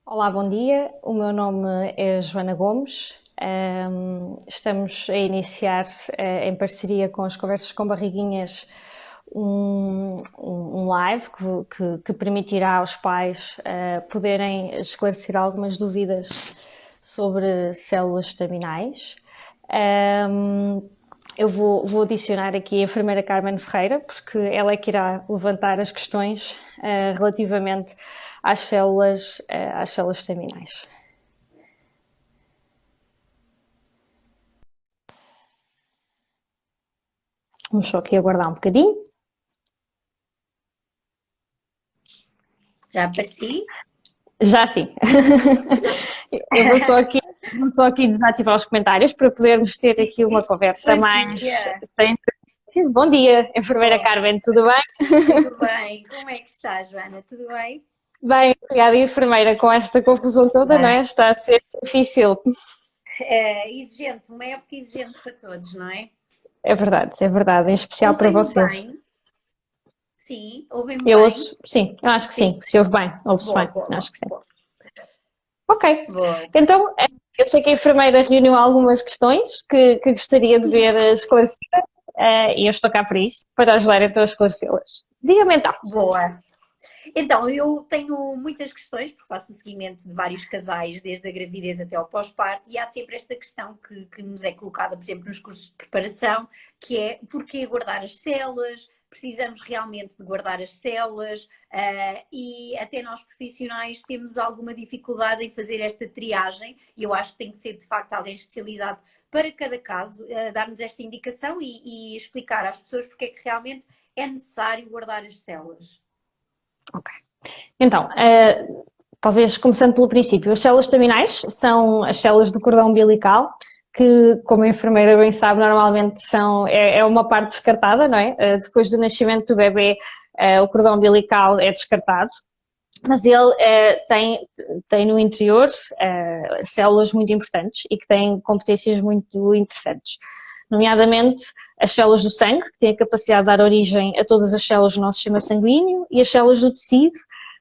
Olá, bom dia. O meu nome é Joana Gomes. Estamos a iniciar, em parceria com as Conversas com Barriguinhas, um live que permitirá aos pais poderem esclarecer algumas dúvidas sobre células estaminais. Eu vou adicionar aqui a enfermeira Carmen Ferreira, porque ela é que irá levantar as questões relativamente às células estaminais. Vamos só aqui aguardar um bocadinho. Já apareci? Já sim. Eu vou só aqui desativar os comentários para podermos ter aqui uma conversa Bom mais dia. sem. Bom dia, enfermeira Bom, Carmen, tudo bem? tudo bem? Como é que está, Joana? Tudo bem? Bem, obrigada, enfermeira, com esta confusão toda, não Bem. é? Está a ser difícil. É exigente, uma época exigente para todos, não é? É verdade, em especial para Ouvem-me vocês. bem? Sim, ouvem-me Eu bem? ouço, sim, eu acho que sim, Sim. se ouve bem, ouve-se Boa, bem, boa, acho que sim. boa. Ok, Boa. então eu sei que a enfermeira reuniu algumas questões que gostaria de ver esclarecidas e eu estou cá para isso, para ajudar então a esclarecê-las. Diga-me então. Boa. Então, eu tenho muitas questões, porque faço o seguimento de vários casais, desde a gravidez até ao pós-parto, e há sempre esta questão que nos é colocada, por exemplo, nos cursos de preparação, que é porquê guardar as células? Precisamos realmente de guardar as células e até nós profissionais temos alguma dificuldade em fazer esta triagem e eu acho que tem que ser de facto alguém especializado para cada caso, dar-nos esta indicação e explicar às pessoas porque é que realmente é necessário guardar as células. Ok. Então, talvez começando pelo princípio, as células staminais são as células do cordão umbilical, que, como a enfermeira bem sabe, normalmente é uma parte descartada, não é? Depois do nascimento do bebê, o cordão umbilical é descartado, mas ele tem no interior células muito importantes e que têm competências muito interessantes, nomeadamente as células do sangue, que têm a capacidade de dar origem a todas as células do nosso sistema sanguíneo, e as células do tecido,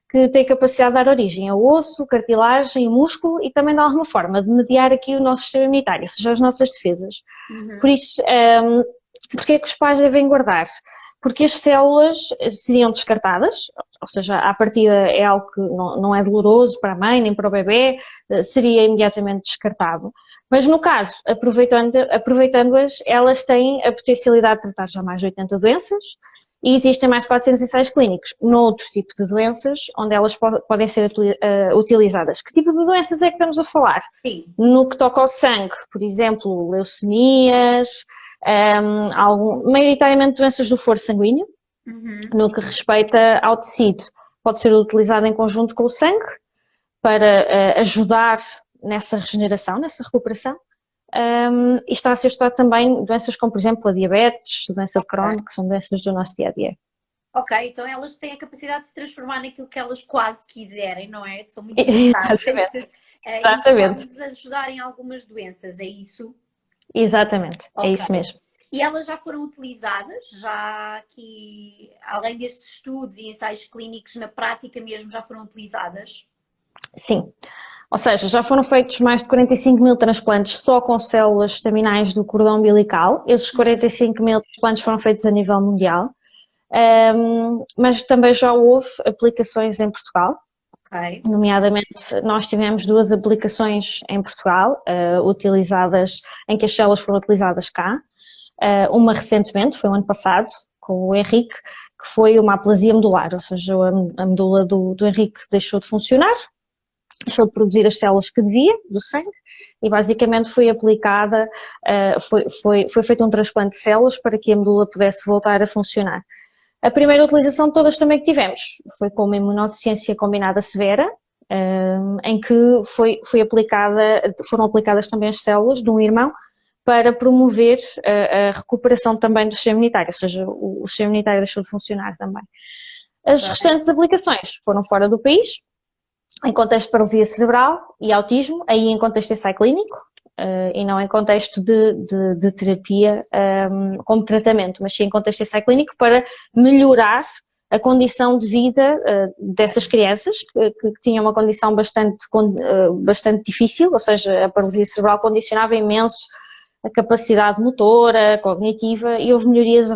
que têm a capacidade de dar origem ao osso, cartilagem, músculo e também de alguma forma de mediar aqui o nosso sistema imunitário, ou seja, as nossas defesas. Por Uhum. isso, porque é que os pais devem guardar? Porque as células seriam descartadas, ou seja, à partida é algo que não é doloroso para a mãe nem para o bebê, seria imediatamente descartado. Mas no caso, aproveitando-as, elas têm a potencialidade de tratar já mais de 80 doenças e existem mais de 400 ensaios clínicos noutro tipo de doenças onde elas podem ser utilizadas. Que tipo de doenças é que estamos a falar? Sim. No que toca ao sangue, por exemplo, leucemias, maioritariamente doenças do foro sanguíneo, Uhum. no que respeita ao tecido. Pode ser utilizado em conjunto com o sangue para ajudar nessa regeneração, nessa recuperação. E está a ser estudado também doenças como, por exemplo, a diabetes, a doença de Ok. Crohn, que são doenças do nosso dia a dia. Ok, então elas têm a capacidade de se transformar naquilo que elas quase quiserem, não é? São muito versáteis. Exatamente, Isso pode exatamente, nos ajudar em algumas doenças, é isso? exatamente, é Ok. isso mesmo. E elas já foram utilizadas, já que, além destes estudos e ensaios clínicos, na prática mesmo já foram utilizadas? Sim, ou seja, já foram feitos mais de 45 mil transplantes só com células estaminais do cordão umbilical. Esses Uhum. 45 mil transplantes foram feitos a nível mundial, mas também já houve aplicações em Portugal. Ok. Nomeadamente, nós tivemos duas aplicações em Portugal, utilizadas, em que as células foram utilizadas cá. Uma recentemente, foi o ano passado, com o Henrique, que foi uma aplasia medular, ou seja, a medula do Henrique deixou de funcionar, deixou de produzir as células que devia, do sangue, e basicamente foi aplicada, foi feito um transplante de células para que a medula pudesse voltar a funcionar. A primeira utilização de todas também que tivemos foi com uma imunodeficiência combinada severa, em que foram aplicadas também as células de um irmão para promover a recuperação também do sistema imunitário, ou seja, o sistema imunitário deixou de funcionar também. As Ok. restantes aplicações foram fora do país, em contexto de paralisia cerebral e autismo, aí em contexto de ensaio clínico, e não em contexto de terapia como tratamento, mas sim em contexto de ensaio clínico para melhorar a condição de vida dessas crianças, que tinham uma condição bastante difícil, ou seja, a paralisia cerebral condicionava imenso a capacidade motora, cognitiva, e houve melhorias a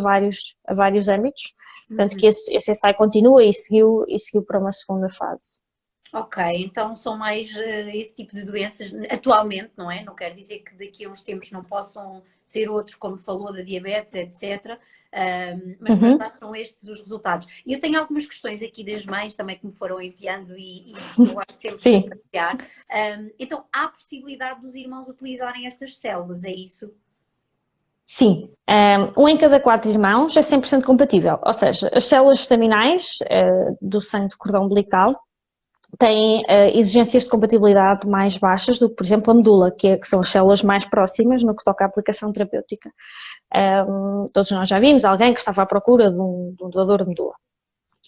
vários âmbitos. Portanto, que esse ensaio continua e seguiu para uma segunda fase. Ok, então são mais esse tipo de doenças atualmente, não é? Não quer dizer que daqui a uns tempos não possam ser outros, como falou, da diabetes, etc. Mas para já são estes os resultados. E eu tenho algumas questões aqui das mães também que me foram enviando e eu acho sempre Sim. de partilhar. Então, há a possibilidade dos irmãos utilizarem estas células, é isso? Sim, um em cada 4 irmãos é 100% compatível, ou seja, as células estaminais do sangue do cordão umbilical têm exigências de compatibilidade mais baixas do que, por exemplo, a medula, que são as células mais próximas no que toca à aplicação terapêutica. Todos nós já vimos alguém que estava à procura de um doador de medula.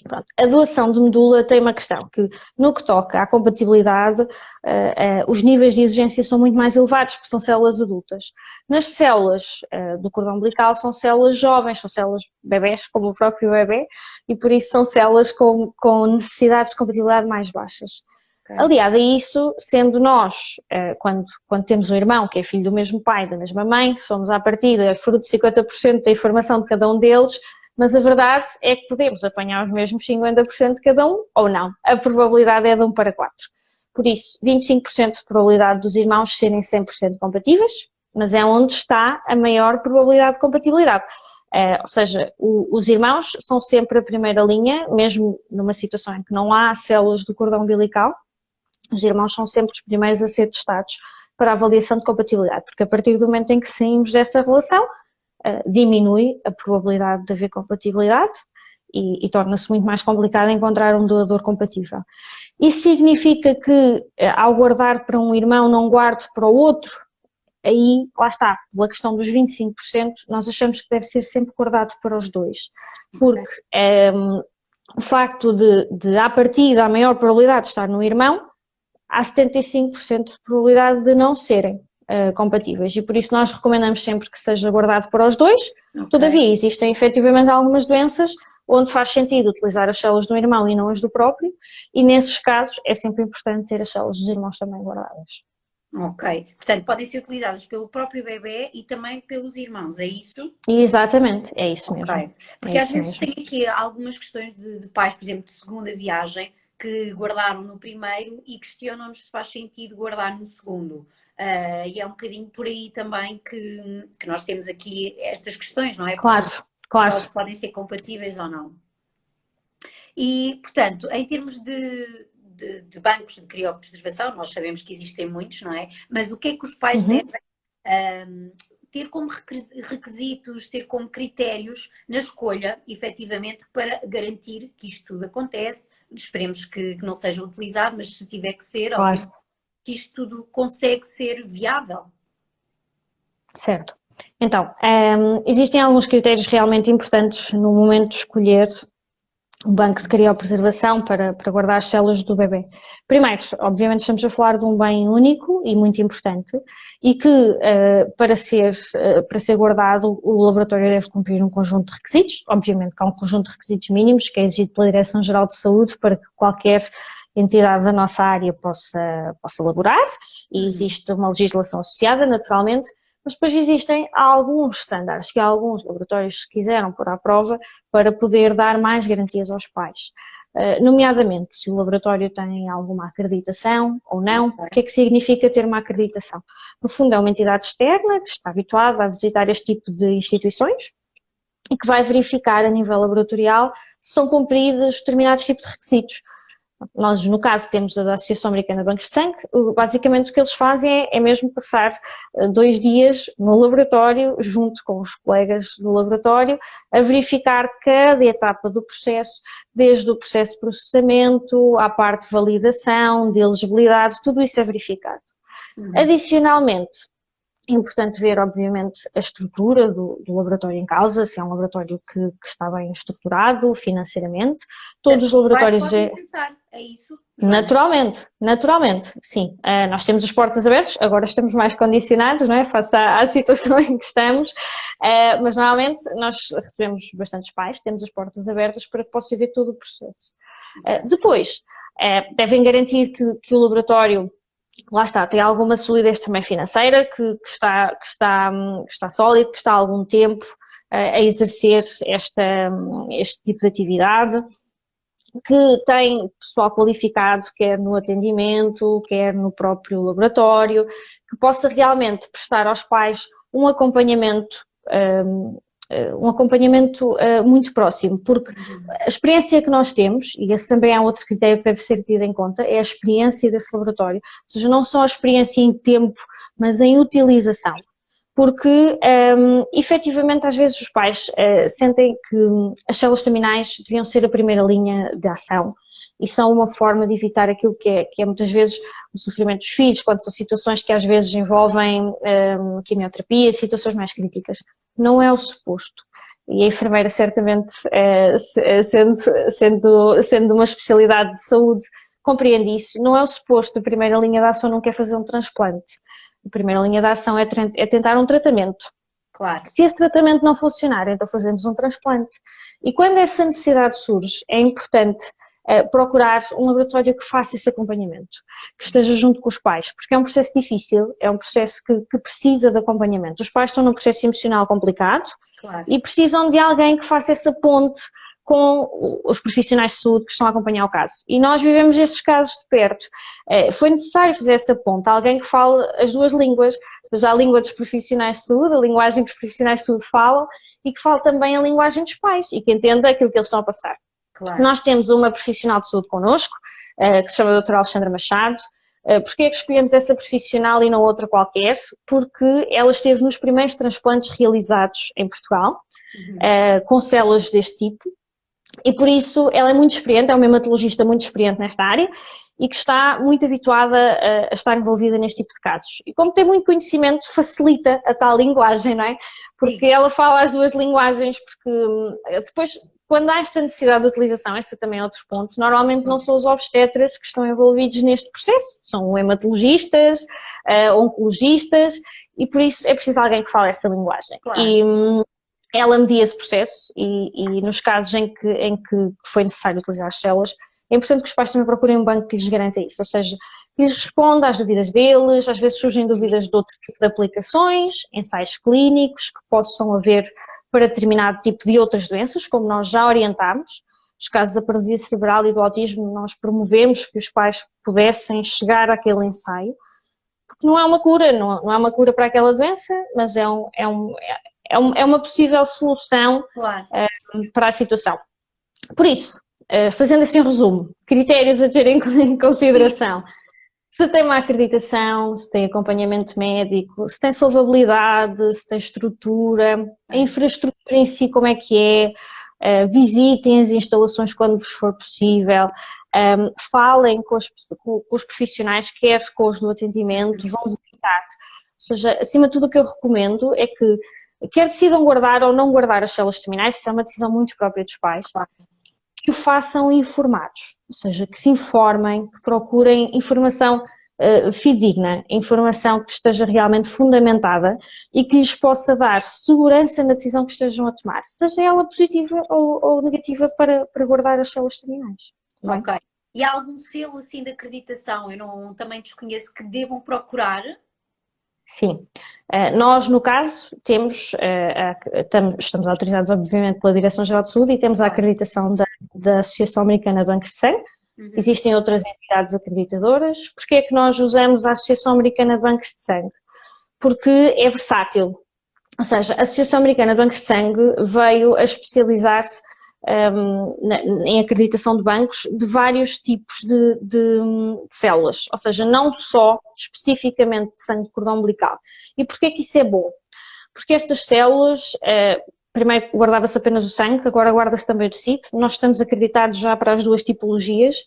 Pronto. A doação de medula tem uma questão, que no que toca à compatibilidade, os níveis de exigência são muito mais elevados, porque são células adultas. Nas células do cordão umbilical são células jovens, são células bebés, como o próprio bebê, e por isso são células com necessidades de compatibilidade mais baixas. Okay. Aliado a isso, sendo nós, quando temos um irmão que é filho do mesmo pai, da mesma mãe, somos à partida fruto de 50% da informação de cada um deles, mas a verdade é que podemos apanhar os mesmos 50% de cada um ou não. A probabilidade é de 1 para 4. Por isso, 25% de probabilidade dos irmãos serem 100% compatíveis, mas é onde está a maior probabilidade de compatibilidade. Ou seja, os irmãos são sempre a primeira linha, mesmo numa situação em que não há células do cordão umbilical, os irmãos são sempre os primeiros a ser testados para a avaliação de compatibilidade, porque a partir do momento em que saímos dessa relação, diminui a probabilidade de haver compatibilidade e torna-se muito mais complicado encontrar um doador compatível. Isso significa que, ao guardar para um irmão, não guardo para o outro? Aí, lá está, pela questão dos 25%, nós achamos que deve ser sempre guardado para os dois, porque o facto de à partida, a maior probabilidade de estar no irmão, há 75% de probabilidade de não serem compatíveis, e por isso nós recomendamos sempre que seja guardado para os dois. Okay. Todavia, existem efetivamente algumas doenças onde faz sentido utilizar as células do irmão e não as do próprio, e nesses casos é sempre importante ter as células dos irmãos também guardadas. Ok, portanto podem ser utilizadas pelo próprio bebê e também pelos irmãos, é isso? Exatamente, é isso mesmo. Okay. Porque às vezes tem aqui algumas questões de pais, por exemplo, de segunda viagem, que guardaram no primeiro e questionam-nos se faz sentido guardar no segundo. E é um bocadinho por aí também que nós temos aqui estas questões, não é? Claro, claro. Elas podem ser compatíveis ou não. E, portanto, em termos de bancos de criopreservação, nós sabemos que existem muitos, não é? Mas o que é que os pais devem ter como requisitos, ter como critérios na escolha, efetivamente, para garantir que isto tudo acontece? Esperemos que não seja utilizado, mas se tiver que ser, claro, que isto tudo consegue ser viável. Certo. Então, existem alguns critérios realmente importantes no momento de escolher um banco de criopreservação para guardar as células do bebê. Primeiro, obviamente estamos a falar de um bem único e muito importante e que para ser guardado o laboratório deve cumprir um conjunto de requisitos, obviamente que há um conjunto de requisitos mínimos que é exigido pela Direção-Geral de Saúde para que qualquer entidade da nossa área possa elaborar, e existe uma legislação associada, naturalmente, mas depois existem alguns standards que alguns laboratórios quiseram pôr à prova para poder dar mais garantias aos pais. Nomeadamente, se o laboratório tem alguma acreditação ou não. O que é que significa ter uma acreditação? No fundo, é uma entidade externa que está habituada a visitar este tipo de instituições e que vai verificar a nível laboratorial se são cumpridos determinados tipos de requisitos. Nós, no caso, temos a da Associação Americana de Bancos de Sangue. Basicamente o que eles fazem é mesmo passar 2 dias no laboratório, junto com os colegas do laboratório, a verificar cada etapa do processo, desde o processo de processamento, à parte de validação, de elegibilidade, tudo isso é verificado. Adicionalmente, é importante ver, obviamente, a estrutura do laboratório em causa, se é um laboratório que está bem estruturado financeiramente. Todos os laboratórios... Podem tentar É isso, Joana? Naturalmente, sim. Nós temos as portas abertas, agora estamos mais condicionados, não é? Face à situação em que estamos, mas normalmente nós recebemos bastantes pais, temos as portas abertas para que possam ver todo o processo. Depois, devem garantir que o laboratório, lá está, tem alguma solidez também financeira, que está sólido, que está há algum tempo a exercer este tipo de atividade, que tem pessoal qualificado, quer no atendimento, quer no próprio laboratório, que possa realmente prestar aos pais um acompanhamento muito próximo, porque a experiência que nós temos, e esse também é outro critério que deve ser tido em conta, é a experiência desse laboratório, ou seja, não só a experiência em tempo, mas em utilização. Porque, efetivamente, às vezes os pais sentem que as células staminais deviam ser a primeira linha de ação e são uma forma de evitar aquilo que é muitas vezes o sofrimento dos filhos, quando são situações que às vezes envolvem quimioterapia, situações mais críticas. Não é o suposto. E a enfermeira, certamente, sendo uma especialidade de saúde, compreende isso. Não é o suposto, a primeira linha de ação não quer fazer um transplante. A primeira linha de ação é tentar um tratamento. Claro. Se esse tratamento não funcionar, então fazemos um transplante. E quando essa necessidade surge, é importante procurar um laboratório que faça esse acompanhamento, que esteja junto com os pais, porque é um processo difícil, é um processo que precisa de acompanhamento. Os pais estão num processo emocional complicado, Claro. E precisam de alguém que faça essa ponte com os profissionais de saúde que estão a acompanhar o caso. E nós vivemos esses casos de perto. Foi necessário fazer essa ponte, alguém que fale as duas línguas, ou seja, a língua dos profissionais de saúde, a linguagem que os profissionais de saúde falam, e que fale também a linguagem dos pais, e que entenda aquilo que eles estão a passar. Claro. Nós temos uma profissional de saúde connosco, que se chama a doutora Alexandra Machado. Porquê é que escolhemos essa profissional e não outra qualquer? Porque ela esteve nos primeiros transplantes realizados em Portugal, com células deste tipo, e por isso ela é muito experiente, é uma hematologista muito experiente nesta área e que está muito habituada a estar envolvida neste tipo de casos. E como tem muito conhecimento, facilita a tal linguagem, não é? Porque ela fala as duas linguagens, porque depois, quando há esta necessidade de utilização, esse também é outro ponto, normalmente não são os obstetras que estão envolvidos neste processo, são hematologistas, oncologistas, e por isso é preciso alguém que fale essa linguagem. Claro. E ela media esse processo e nos casos em que foi necessário utilizar as células, é importante que os pais também procurem um banco que lhes garanta isso, ou seja, que lhes responda às dúvidas deles, às vezes surgem dúvidas de outro tipo de aplicações, ensaios clínicos que possam haver para determinado tipo de outras doenças, como nós já orientámos. Nos casos da paralisia cerebral e do autismo, nós promovemos que os pais pudessem chegar àquele ensaio, porque não há uma cura, não há uma cura para aquela doença, mas é uma possível solução Claro. para a situação. Por isso, fazendo assim um resumo, critérios a ter em consideração. Se tem uma acreditação, se tem acompanhamento médico, se tem solvabilidade, se tem estrutura, a infraestrutura em si como é que é, visitem as instalações quando vos for possível, falem com os profissionais, quer com os do atendimento, vão visitar. Ou seja, acima de tudo o que eu recomendo é que quer decidam guardar ou não guardar as células terminais, isso é uma decisão muito própria dos pais, que o façam informados, ou seja, que se informem, que procurem informação fidedigna, informação que esteja realmente fundamentada e que lhes possa dar segurança na decisão que estejam a tomar, seja ela positiva ou negativa para guardar as células terminais. Ok. E há algum selo assim de acreditação, eu também desconheço, que devam procurar? Sim. Nós, no caso, estamos autorizados, obviamente, pela Direção-Geral de Saúde e temos a acreditação da Associação Americana de Bancos de Sangue. Existem outras entidades acreditadoras. Porquê é que nós usamos a Associação Americana de Bancos de Sangue? Porque é versátil. Ou seja, a Associação Americana de Bancos de Sangue veio a especializar-se em acreditação de bancos de vários tipos de células, ou seja, não só especificamente de sangue de cordão umbilical. E porquê que isso é bom? Porque estas células, primeiro guardava-se apenas o sangue, agora guarda-se também o tecido, nós estamos acreditados já para as duas tipologias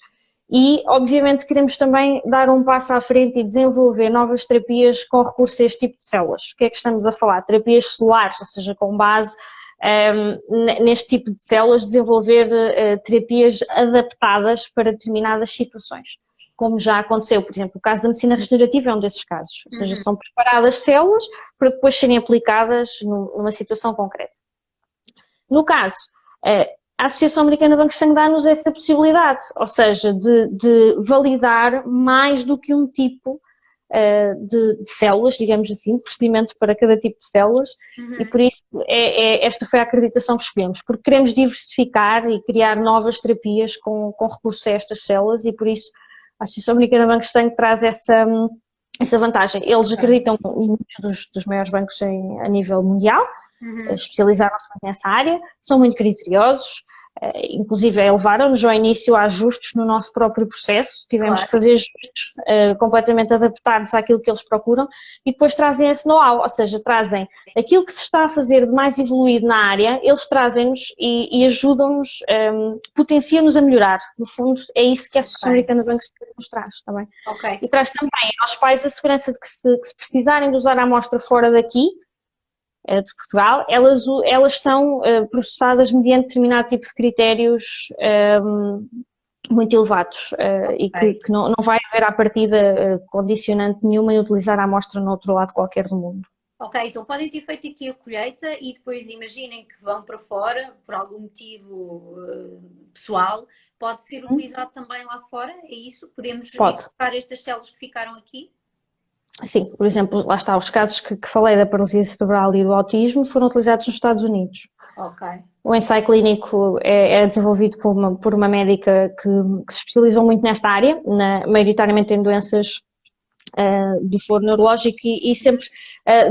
e, obviamente, queremos também dar um passo à frente e desenvolver novas terapias com recurso a este tipo de células. O que é que estamos a falar? Terapias celulares, ou seja, com base neste tipo de células, desenvolver terapias adaptadas para determinadas situações. Como já aconteceu, por exemplo, o caso da medicina regenerativa é um desses casos. Ou seja, são preparadas células para depois serem aplicadas numa situação concreta. No caso, a Associação Americana de Banco de Sangue dá-nos essa possibilidade, ou seja, de validar mais do que um tipo de células, digamos assim, procedimento para cada tipo de células, e por isso esta foi a acreditação que escolhemos, porque queremos diversificar e criar novas terapias com recurso a estas células, e por isso a Associação Americana de Banco de Sangue traz essa vantagem. Eles acreditam em muitos dos maiores bancos a nível mundial, especializaram-se muito nessa área, são muito criteriosos, inclusive levaram-nos ao início a ajustes no nosso próprio processo, tivemos que fazer ajustes completamente adaptados àquilo que eles procuram, e depois trazem esse know-how, ou seja, trazem aquilo que se está a fazer de mais evoluído na área, eles trazem-nos e ajudam-nos, potenciam-nos a melhorar. No fundo, é isso que a Associação Americana de Bancos nos traz, está bem? E traz também aos pais a segurança de que se precisarem de usar a amostra fora daqui, de Portugal, elas estão processadas mediante determinado tipo de critérios muito elevados e que não vai haver à partida condicionante nenhuma em utilizar a amostra no outro lado qualquer do mundo. Ok, então podem ter feito aqui a colheita e depois imaginem que vão para fora, por algum motivo pessoal, pode ser utilizado também lá fora, é isso? Podemos identificar estas células que ficaram aqui? Sim, por exemplo, lá está, os casos que falei da paralisia cerebral e do autismo foram utilizados nos Estados Unidos. O ensaio clínico é desenvolvido por uma médica que se especializou muito nesta área, maioritariamente em doenças do foro neurológico e sempre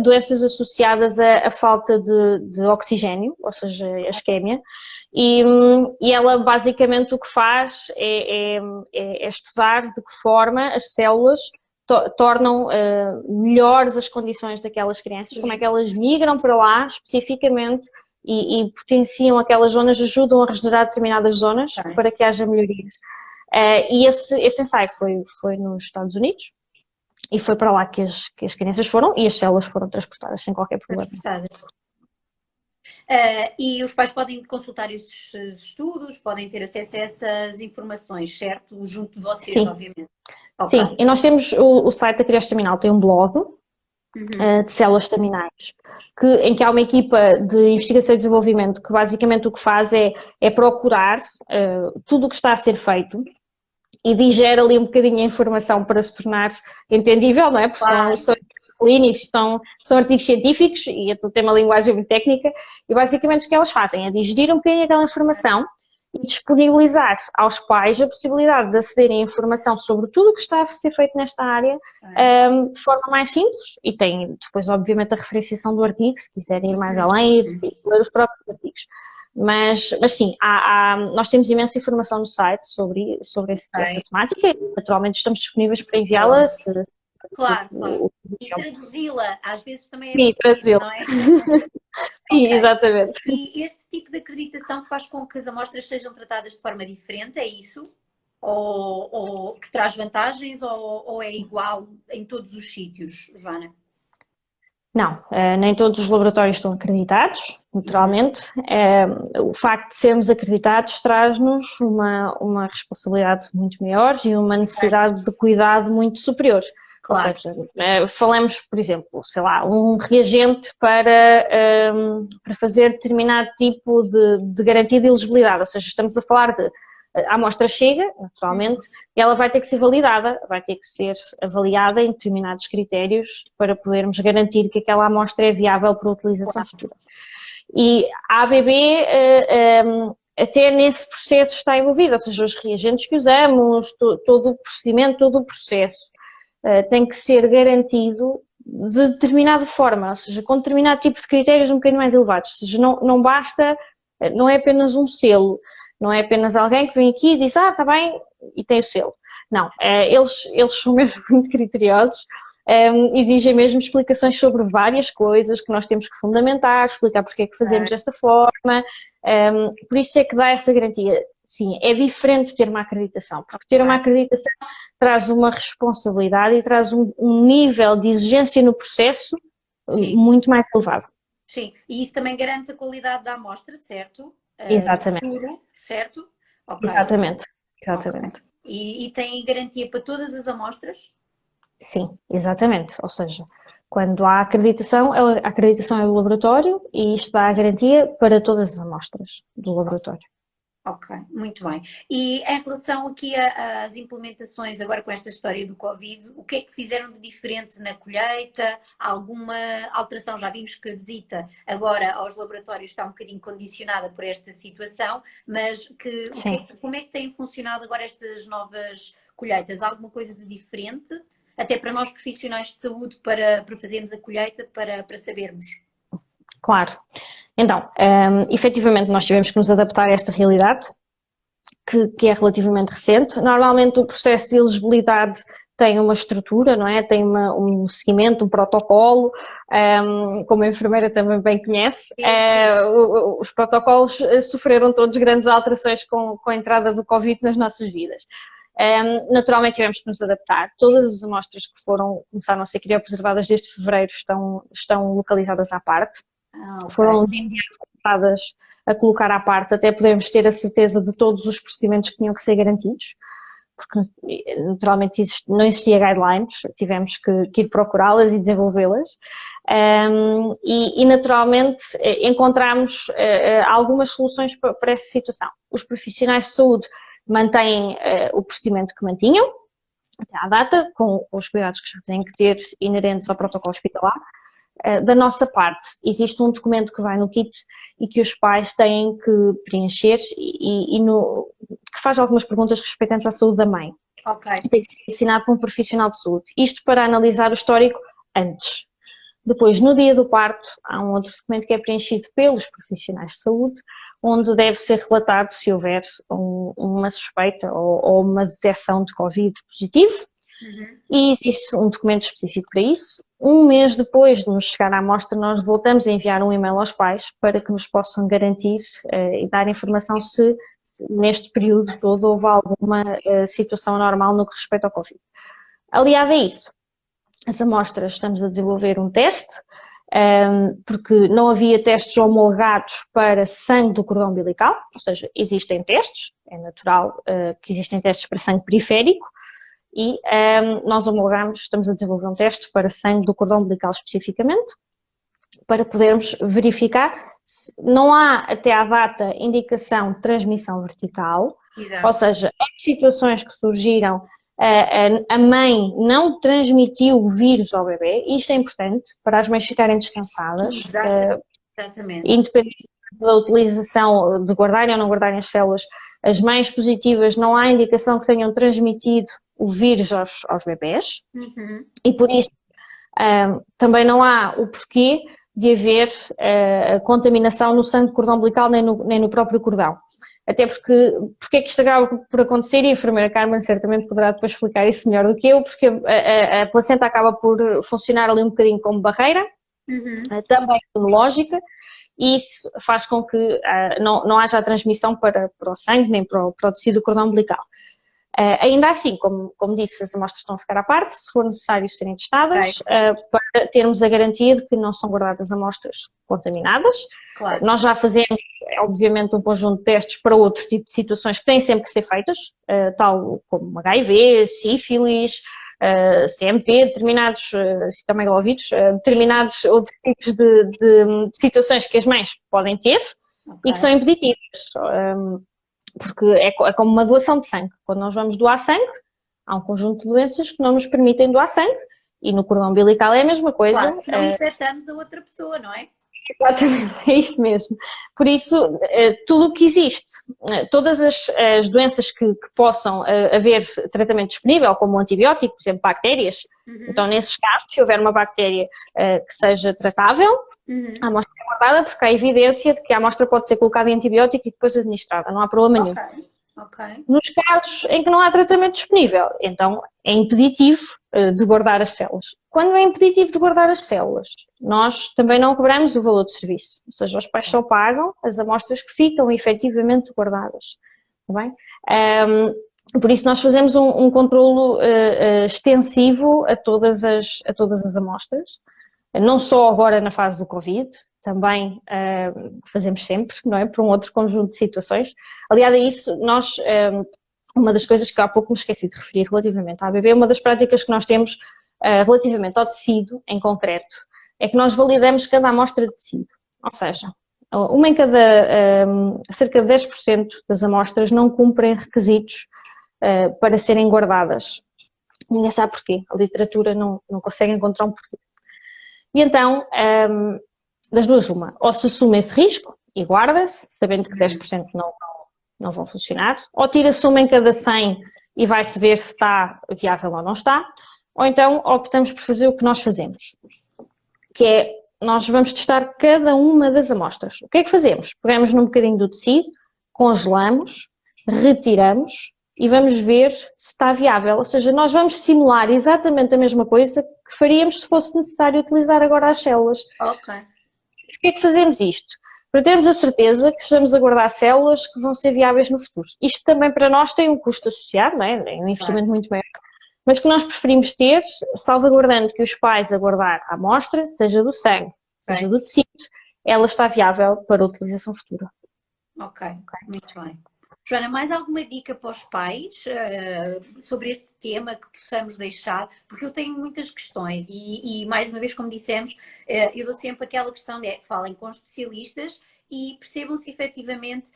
doenças associadas à falta de oxigênio, ou seja, a isquémia. E ela basicamente o que faz é estudar de que forma as células tornam melhores as condições daquelas crianças, como é que elas migram para lá especificamente e potenciam aquelas zonas, ajudam a regenerar determinadas zonas para que haja melhorias. E esse ensaio foi nos Estados Unidos e foi para lá que as crianças foram e as células foram transportadas sem qualquer problema. E os pais podem consultar esses estudos, podem ter acesso a essas informações, certo? Junto de vocês, obviamente. Sim, e nós temos o site da Criança Estaminal, tem um blog de células estaminais, em que há uma equipa de investigação e desenvolvimento que basicamente o que faz é procurar tudo o que está a ser feito e digere ali um bocadinho a informação para se tornar entendível, não é? Porque são clínicos, são artigos científicos e tem uma linguagem muito técnica e basicamente o que elas fazem é digerir um bocadinho aquela informação e disponibilizar aos pais a possibilidade de acederem a informação sobre tudo o que está a ser feito nesta área de forma mais simples e tem depois obviamente a referenciação do artigo, se quiserem ir mais além e ler os próprios artigos. Mas sim, nós temos imensa informação no site sobre essa temática e naturalmente estamos disponíveis para enviá-la. Claro. E traduzi-la, às vezes também é preciso, não é? Sim, exatamente. E este tipo de acreditação faz com que as amostras sejam tratadas de forma diferente, é isso? Ou que traz vantagens ou é igual em todos os sítios, Joana? Não, nem todos os laboratórios estão acreditados, naturalmente. O facto de sermos acreditados traz-nos uma responsabilidade muito maior e uma necessidade de cuidado muito superior. Claro. Ou seja, falamos, por exemplo, sei lá, um reagente para fazer determinado tipo de garantia de elegibilidade, ou seja, estamos a falar de a amostra chega, naturalmente, e ela vai ter que ser validada, vai ter que ser avaliada em determinados critérios para podermos garantir que aquela amostra é viável para utilização futura. E a ABB até nesse processo está envolvida, ou seja, os reagentes que usamos, todo o procedimento, todo o processo tem que ser garantido de determinada forma, ou seja, com determinado tipo de critérios um bocadinho mais elevados, ou seja, não basta, não é apenas um selo, não é apenas alguém que vem aqui e diz, está bem, e tem o selo. Não, eles são mesmo muito criteriosos, exigem mesmo explicações sobre várias coisas que nós temos que fundamentar, explicar porque é que fazemos desta forma, por isso é que dá essa garantia. Sim, é diferente ter uma acreditação, porque ter uma acreditação traz uma responsabilidade e traz um nível de exigência no processo muito mais elevado. Sim. E isso também garante a qualidade da amostra, certo? Exatamente, Futuro, certo? Ok, exatamente, ok. exatamente. E tem garantia para todas as amostras? Sim, exatamente. Ou seja, quando há acreditação, a acreditação é do laboratório e isto dá a garantia para todas as amostras do laboratório. Ok, muito bem. E em relação aqui às implementações, agora com esta história do Covid, o que é que fizeram de diferente na colheita? Há alguma alteração? Já vimos que a visita agora aos laboratórios está um bocadinho condicionada por esta situação, mas Sim. como é que têm funcionado agora estas novas colheitas? Há alguma coisa de diferente? Até para nós profissionais de saúde, para fazermos a colheita, para sabermos. Claro. Então, efetivamente nós tivemos que nos adaptar a esta realidade, que é relativamente recente. Normalmente o processo de elegibilidade tem uma estrutura, não é? Tem um seguimento, um protocolo, como a enfermeira também bem conhece. Sim, sim. Os protocolos sofreram todos grandes alterações com a entrada do Covid nas nossas vidas. Naturalmente tivemos que nos adaptar. Todas as amostras que começaram a ser criopreservadas desde fevereiro estão localizadas à parte. Ok. Foram de imediato começadas a colocar à parte, até podermos ter a certeza de todos os procedimentos que tinham que ser garantidos, porque naturalmente não existia guidelines, tivemos que ir procurá-las e desenvolvê-las. E naturalmente encontramos algumas soluções para essa situação. Os profissionais de saúde mantêm o procedimento que mantinham, até à data, com os cuidados que já têm que ter inerentes ao protocolo hospitalar. Da nossa parte, existe um documento que vai no kit e que os pais têm que preencher que faz algumas perguntas respeitantes à saúde da mãe. Ok. Tem que ser assinado por um profissional de saúde. Isto para analisar o histórico antes. Depois, no dia do parto, há um outro documento que é preenchido pelos profissionais de saúde, onde deve ser relatado se houver uma suspeita ou uma detecção de Covid positivo. Uhum. E existe um documento específico para isso. Um mês depois de nos chegar à amostra, nós voltamos a enviar um e-mail aos pais para que nos possam garantir e dar informação se neste período todo houve alguma situação anormal no que respeita ao Covid. Aliado a isso, as amostras, estamos a desenvolver um teste, porque não havia testes homologados para sangue do cordão umbilical, ou seja, existem testes, é natural que existem testes para sangue periférico, e nós estamos a desenvolver um teste para sangue do cordão umbilical especificamente, para podermos verificar se não há até à data indicação de transmissão vertical, Exato. ou seja, em situações que surgiram, a mãe não transmitiu o vírus ao bebê, isto é importante para as mães ficarem descansadas, Exatamente. independente da utilização de guardarem ou não guardarem as células, as mães positivas não há indicação que tenham transmitido o vírus aos bebés, e por isso também não há o porquê de haver contaminação no sangue do cordão umbilical nem no próprio cordão. Até porque é que isto acaba por acontecer, e a enfermeira Carmen certamente poderá depois explicar isso melhor do que eu, porque a placenta acaba por funcionar ali um bocadinho como barreira, também imunológica, e isso faz com que não haja a transmissão para o sangue nem para o tecido do cordão umbilical. Ainda assim, como disse, as amostras estão a ficar à parte, se for necessário serem testadas, para termos a garantia de que não são guardadas amostras contaminadas. Claro. Nós já fazemos, obviamente, um conjunto de testes para outro tipo de situações que têm sempre que ser feitas, tal como HIV, sífilis, CMV, determinados citomegalovírus, determinados outros tipos de situações que as mães podem ter e que são impeditivas. Porque é como uma doação de sangue. Quando nós vamos doar sangue, há um conjunto de doenças que não nos permitem doar sangue, e no cordão umbilical é a mesma coisa. Claro, se não infectamos a outra pessoa, não é? Exatamente, é isso mesmo. Por isso, tudo o que existe, todas as doenças que possam haver tratamento disponível, como o antibiótico, por exemplo, bactérias, então nesses casos, se houver uma bactéria que seja tratável, a amostra é guardada porque há evidência de que a amostra pode ser colocada em antibiótico e depois administrada, não há problema nenhum. Nos casos em que não há tratamento disponível, então é impeditivo de guardar as células. Quando é impeditivo de guardar as células, nós também não cobramos o valor de serviço, ou seja, os pais só pagam as amostras que ficam efetivamente guardadas. Está bem? Por isso nós fazemos um controlo extensivo a todas as amostras. não só agora na fase do Covid, também fazemos sempre, não é? Por um outro conjunto de situações. Aliado a isso, nós, uma das coisas que há pouco me esqueci de referir relativamente à ABB, uma das práticas que nós temos relativamente ao tecido, em concreto, é que nós validamos cada amostra de tecido. Ou seja, uma em cada, cerca de 10% das amostras não cumprem requisitos para serem guardadas. Ninguém sabe porquê, a literatura não consegue encontrar um porquê. E então, das duas uma, ou se assume esse risco e guarda-se, sabendo que 10% não vão funcionar, ou tira-se uma em cada 100 e vai-se ver se está viável ou não está, ou então optamos por fazer o que nós fazemos, que é, nós vamos testar cada uma das amostras. O que é que fazemos? Pegamos num bocadinho do tecido, congelamos, retiramos e vamos ver se está viável. Ou seja, nós vamos simular exatamente a mesma coisa que faríamos se fosse necessário utilizar agora as células. Ok. Porquê é que fazemos isto? Para termos a certeza que estamos a guardar células que vão ser viáveis no futuro. Isto também para nós tem um custo associado, não é? É um investimento muito maior, mas que nós preferimos ter, salvaguardando que os pais a guardar a amostra, seja do sangue, seja do tecido, ela está viável para utilização futura. Ok, muito bem. Joana, mais alguma dica para os pais sobre este tema que possamos deixar? Porque eu tenho muitas questões e mais uma vez, como dissemos, eu dou sempre aquela questão de falem com especialistas e percebam se efetivamente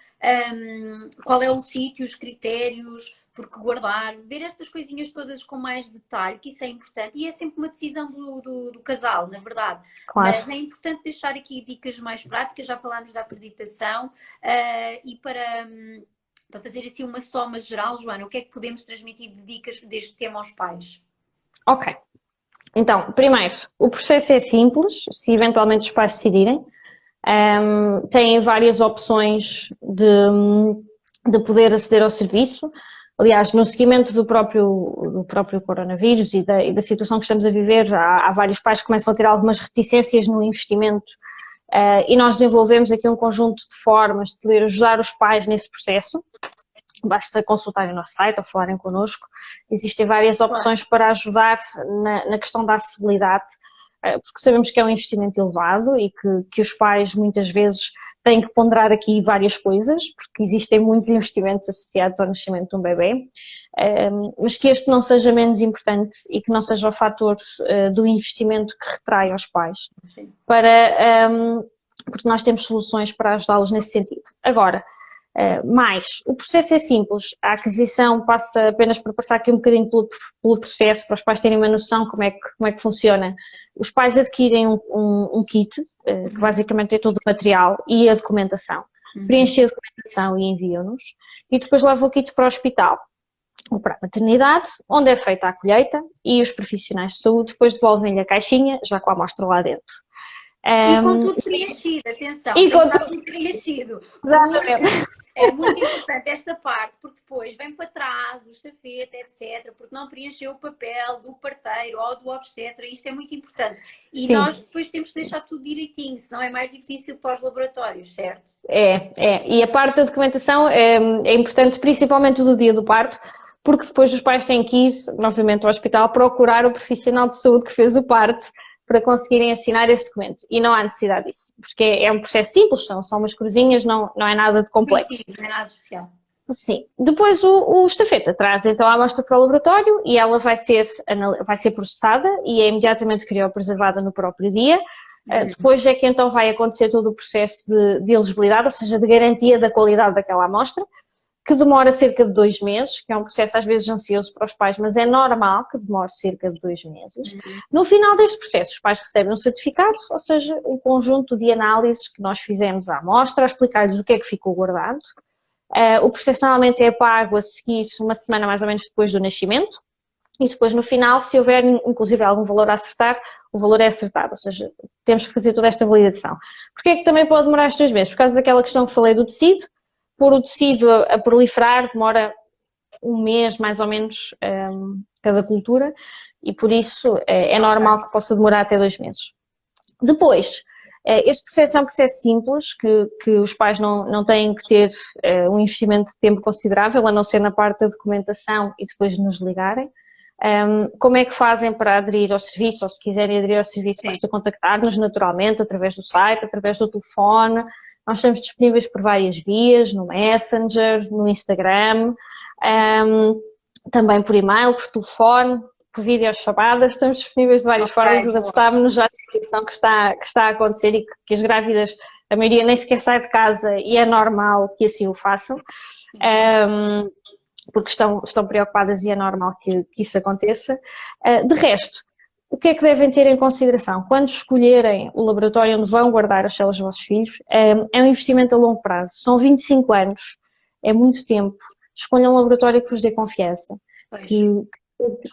qual é o sítio, os critérios, porque guardar, ver estas coisinhas todas com mais detalhe, que isso é importante e é sempre uma decisão do casal, na verdade. Claro. Mas é importante deixar aqui dicas mais práticas, já falámos da acreditação e para fazer assim uma soma geral, Joana, o que é que podemos transmitir de dicas deste tema aos pais? Ok. Então, primeiro, o processo é simples, se eventualmente os pais decidirem. Têm várias opções de poder aceder ao serviço. Aliás, no seguimento do próprio coronavírus e da situação que estamos a viver, há vários pais que começam a ter algumas reticências no investimento e nós desenvolvemos aqui um conjunto de formas de poder ajudar os pais nesse processo. Basta consultarem o nosso site ou falarem connosco. Existem várias opções para ajudar na questão da acessibilidade, porque sabemos que é um investimento elevado e que os pais muitas vezes têm que ponderar aqui várias coisas, porque existem muitos investimentos associados ao nascimento de um bebê, mas que este não seja menos importante e que não seja o fator do investimento que retrai aos pais, porque nós temos soluções para ajudá-los nesse sentido. Agora, o processo é simples, a aquisição passa apenas por passar aqui um bocadinho pelo processo, para os pais terem uma noção como é que funciona. Os pais adquirem um kit, que basicamente é todo o material e a documentação. Preenchem a documentação e enviam-nos, e depois levam o kit para o hospital, ou para a maternidade, onde é feita a colheita, e os profissionais de saúde depois devolvem-lhe a caixinha, já com a amostra lá dentro. E com tudo preenchido, atenção, e com tudo preenchido. Exatamente. É muito importante esta parte, porque depois vem para trás o estafeta, etc., porque não preencheu o papel do parteiro ou do obstetra, isto é muito importante. E Sim. Nós depois temos que deixar tudo direitinho, senão é mais difícil para os laboratórios, certo? E a parte da documentação é importante, principalmente do dia do parto, porque depois os pais têm que ir, novamente, ao hospital, procurar o profissional de saúde que fez o parto, para conseguirem assinar esse documento. E não há necessidade disso, porque é um processo simples, são só umas cruzinhas, não é nada de complexo. Sim, não é nada especial. Sim. Depois o estafeta traz então a amostra para o laboratório e ela vai ser processada e é imediatamente criopreservada no próprio dia. Depois é que então vai acontecer todo o processo de elegibilidade, ou seja, de garantia da qualidade daquela amostra, que demora cerca de 2 meses, que é um processo às vezes ansioso para os pais, mas é normal que demore cerca de 2 meses. No final deste processo, os pais recebem um certificado, ou seja, um conjunto de análises que nós fizemos à amostra, a explicar-lhes o que é que ficou guardado. O processo normalmente é pago a seguir uma semana mais ou menos depois do nascimento, e depois no final, se houver inclusive algum valor a acertar, o valor é acertado, ou seja, temos que fazer toda esta validação. Porquê é que também pode demorar estes 2 meses? Por causa daquela questão que falei do tecido. Pôr o tecido a proliferar demora 1 mês, mais ou menos, cada cultura, e por isso é normal que possa demorar até 2 meses. Depois, este processo é um processo simples, que os pais não têm que ter um investimento de tempo considerável, a não ser na parte da documentação e depois nos ligarem. Como é que fazem para aderir ao serviço, ou se quiserem aderir ao serviço, basta contactar-nos naturalmente, através do site, através do telefone. Nós estamos disponíveis por várias vias, no Messenger, no Instagram, também por e-mail, por telefone, por videochamadas, estamos disponíveis de várias formas, adaptámos-nos já à situação que está a acontecer e que as grávidas, a maioria nem sequer sai de casa e é normal que assim o façam, porque estão preocupadas e é normal que isso aconteça. De resto, o que é que devem ter em consideração? Quando escolherem o laboratório onde vão guardar as células dos vossos filhos, é um investimento a longo prazo, são 25 anos, é muito tempo. Escolham um laboratório que vos dê confiança, que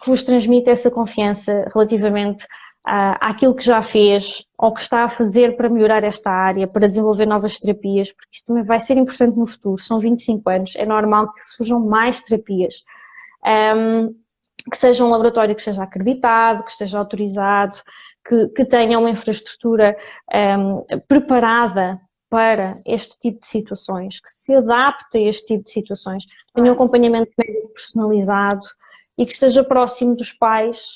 vos transmita essa confiança relativamente àquilo que já fez ou que está a fazer para melhorar esta área, para desenvolver novas terapias, porque isto também vai ser importante no futuro. São 25 anos, é normal que surjam mais terapias. Que seja um laboratório que seja acreditado, que esteja autorizado, que tenha uma infraestrutura preparada para este tipo de situações, que se adapte a este tipo de situações, tenha um acompanhamento médico personalizado e que esteja próximo dos pais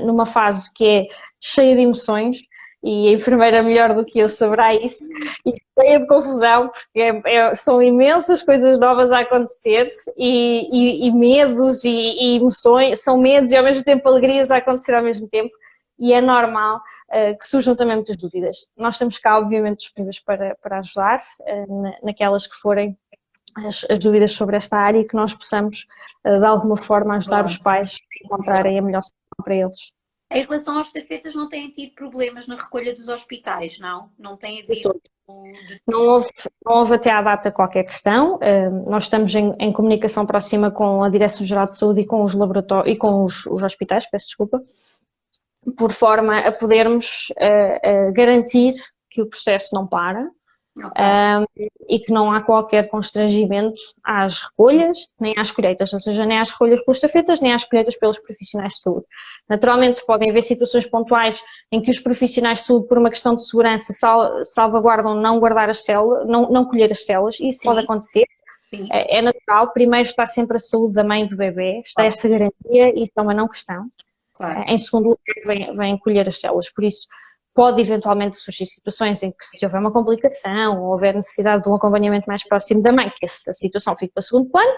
numa fase que é cheia de emoções, e a enfermeira melhor do que eu saberá isso, e cheia de confusão, porque são imensas coisas novas a acontecer e medos e emoções, são medos e ao mesmo tempo alegrias a acontecer ao mesmo tempo. E é normal que surjam também muitas dúvidas. Nós estamos cá, obviamente, disponíveis para ajudar naquelas que forem as dúvidas sobre esta área e que nós possamos, de alguma forma, ajudar os pais a encontrarem a melhor solução para eles. Em relação aos estafetas, não têm tido problemas na recolha dos hospitais, não? Não tem havido... Não houve até à data qualquer questão. Nós estamos em comunicação próxima com a Direção-Geral de Saúde e com os laboratórios e com os hospitais, peço desculpa, por forma a podermos garantir que o processo não para, e que não há qualquer constrangimento às recolhas, nem às colheitas, ou seja, nem às recolhas pelos estafetas, nem às colheitas pelos profissionais de saúde. Naturalmente podem haver situações pontuais em que os profissionais de saúde, por uma questão de segurança, salvaguardam não guardar as células, não colher as células, e isso pode acontecer. Sim. É natural. Primeiro está sempre a saúde da mãe e do bebê, está essa garantia e isso é uma não questão. Claro. Em segundo lugar, vem colher as células, por isso pode eventualmente surgir situações em que, se houver uma complicação ou houver necessidade de um acompanhamento mais próximo da mãe, que essa situação fique para o segundo plano,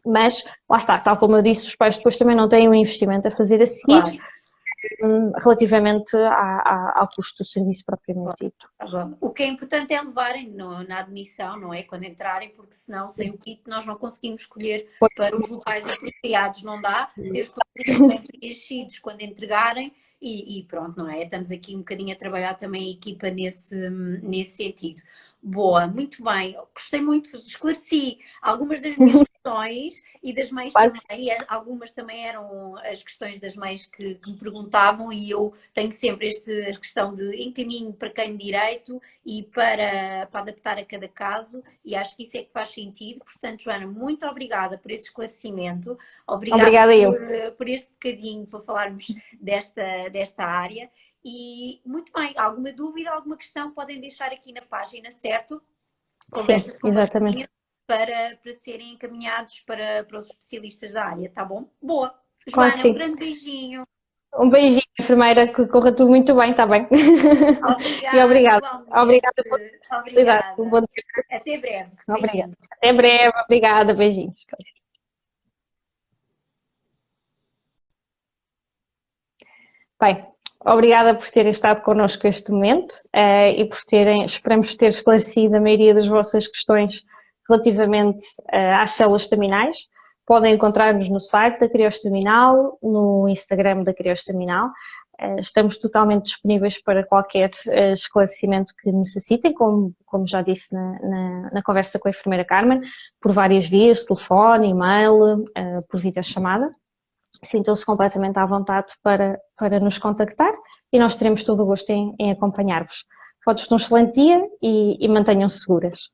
mas lá está, tal como eu disse, os pais depois também não têm um investimento a fazer a seguir, relativamente ao custo do serviço propriamente dito. Agora, o que é importante é levarem na admissão, não é? Quando entrarem, porque senão, sem o kit, nós não conseguimos escolher para os locais apropriados, não dá, ter os todos bem preenchidos quando entregarem. E pronto, não é? Estamos aqui um bocadinho a trabalhar também a equipa nesse sentido. Boa, muito bem. Gostei muito, esclareci algumas das minhas questões e das mães também. Algumas também eram as questões das mães que me perguntavam e eu tenho sempre a questão de encaminho para quem de direito e para adaptar a cada caso e acho que isso é que faz sentido. Portanto, Joana, muito obrigada por esse esclarecimento. Obrigada por este bocadinho para falarmos desta área. E muito bem, alguma dúvida, alguma questão podem deixar aqui na página, certo? Sim, exatamente. Para serem encaminhados para os especialistas da área, tá bom? Boa! Joana, um grande beijinho. Um beijinho, enfermeira, que corra tudo muito bem, está bem? Obrigada. E obrigada. Obrigada pela oportunidade. Um bom dia. Até breve. Obrigada. Até breve, obrigada, beijinhos. Bem, obrigada por terem estado connosco este momento e por esperamos ter esclarecido a maioria das vossas questões relativamente às células terminais. Podem encontrar-nos no site da Criostaminal, no Instagram da Criostaminal. Estamos totalmente disponíveis para qualquer esclarecimento que necessitem, como já disse na conversa com a enfermeira Carmen, por várias vias, telefone, e-mail, por videochamada. Sintam-se completamente à vontade para nos contactar e nós teremos todo o gosto em acompanhar-vos. Votos de um excelente dia e mantenham-se seguras.